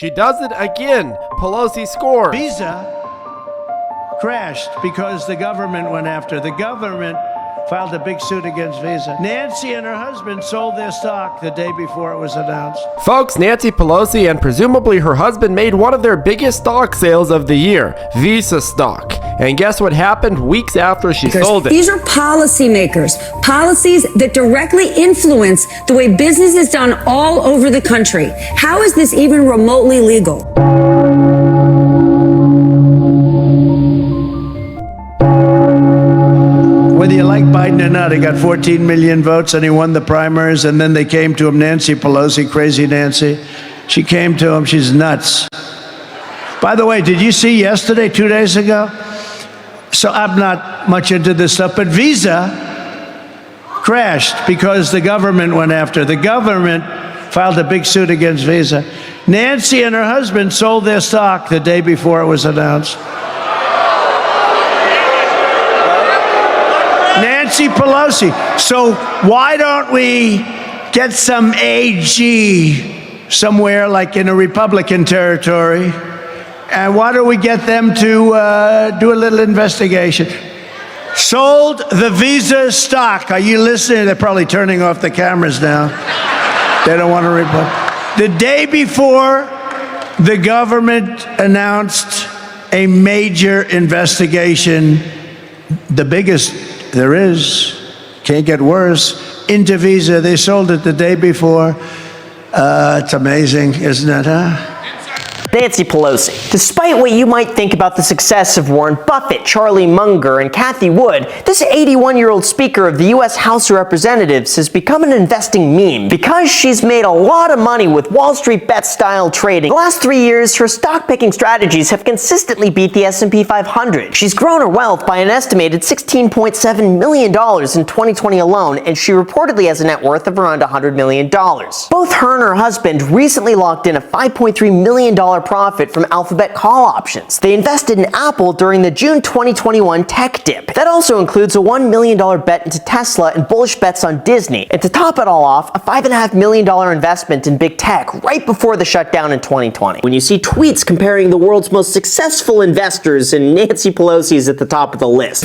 She does it again. Pelosi scores. Visa crashed because the government went after. The government filed a big suit against Visa. Nancy and her husband sold their stock the day before it was announced. Folks, Nancy Pelosi and presumably her husband made one of their biggest stock sales of the year, Visa stock. And guess what happened weeks after she sold it? These are policymakers, policies that directly influence the way business is done all over the country. How is this even remotely legal? Whether you like Biden or not, he got 14 million votes and he won the primaries, and then they came to him, Nancy Pelosi, crazy Nancy. She came to him, she's nuts. By the way, did you see yesterday, 2 days ago? So I'm not much into this stuff, but Visa crashed because the government went after. The government filed a big suit against Visa. Nancy and her husband sold their stock the day before it was announced. Nancy Pelosi. So why don't we get some AG somewhere like in a Republican territory? And why don't we get them to do a little investigation? Sold the Visa stock. Are you listening? They're probably turning off the cameras now. They don't want to report. The day before, the government announced a major investigation, the biggest there is, can't get worse, into Visa. They sold it the day before. It's amazing, isn't it, huh? Nancy Pelosi. Despite what you might think about the success of Warren Buffett, Charlie Munger, and Cathie Wood, this 81-year-old Speaker of the U.S. House of Representatives has become an investing meme because she's made a lot of money with Wall Street bet-style trading. The last 3 years, her stock-picking strategies have consistently beat the S&P 500. She's grown her wealth by an estimated $16.7 million in 2020 alone, and she reportedly has a net worth of around $100 million. Both her and her husband recently locked in a $5.3 million profit from Alphabet call options. They invested in Apple during the June 2021 tech dip. That also includes a $1 million bet into Tesla and bullish bets on Disney. And to top it all off, a $5.5 million investment in big tech right before the shutdown in 2020. When you see tweets comparing the world's most successful investors, and Nancy Pelosi is at the top of the list.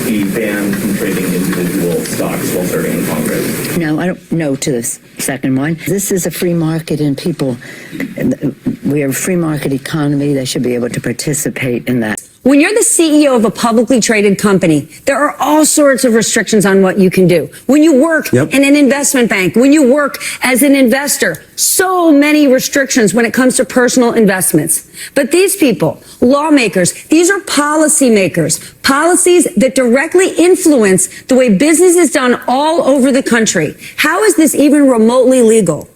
Be banned from trading individual stocks while serving in Congress? No, I don't know to this second one. This is a free market and people, we are a free market economy. They should be able to participate in that. When you're the CEO of a publicly traded company, there are all sorts of restrictions on what you can do. When you work in an investment bank, when you work as an investor, so many restrictions when it comes to personal investments. But these people, lawmakers, these are policymakers, policies that directly influence the way business is done all over the country. How is this even remotely legal?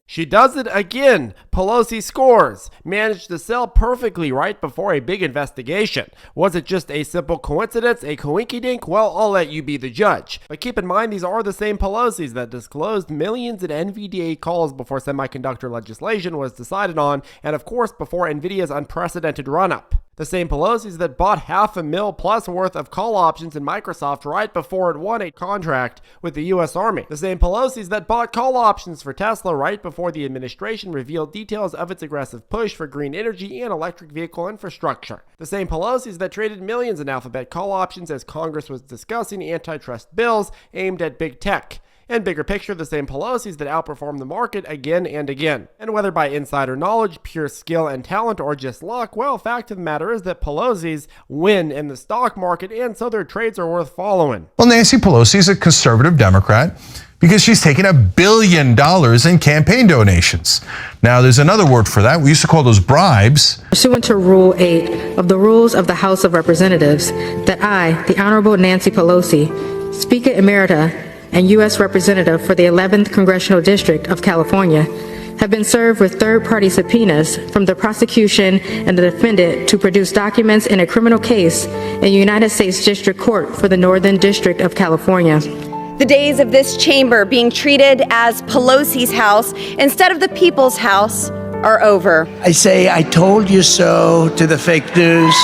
She does it again. Pelosi scores. Managed to sell perfectly right before a big investigation. Was it just a simple coincidence, a coinkydink? Well, I'll let you be the judge. But keep in mind, these are the same Pelosis that disclosed millions in NVDA calls before semiconductor legislation was decided on, and of course before Nvidia's unprecedented run-up. The same Pelosis that bought $500,000 plus worth of call options in Microsoft right before it won a contract with the U.S. Army. The same Pelosis that bought call options for Tesla right before the administration revealed details of its aggressive push for green energy and electric vehicle infrastructure. The same Pelosis that traded millions in Alphabet call options as Congress was discussing antitrust bills aimed at big tech. And bigger picture, the same Pelosis that outperformed the market again and again. And whether by insider knowledge, pure skill and talent, or just luck, well, fact of the matter is that Pelosis win in the stock market, and so their trades are worth following. Well, Nancy Pelosi is a conservative Democrat because she's taken $1 billion in campaign donations. Now, there's another word for that. We used to call those bribes. Pursuant to Rule 8 of the Rules of the House of Representatives, that I, the Honorable Nancy Pelosi, Speaker Emerita, and U.S. Representative for the 11th Congressional District of California, have been served with third-party subpoenas from the prosecution and the defendant to produce documents in a criminal case in the United States District Court for the Northern District of California. The days of this chamber being treated as Pelosi's house instead of the people's house are over. I say, I told you so to the fake news.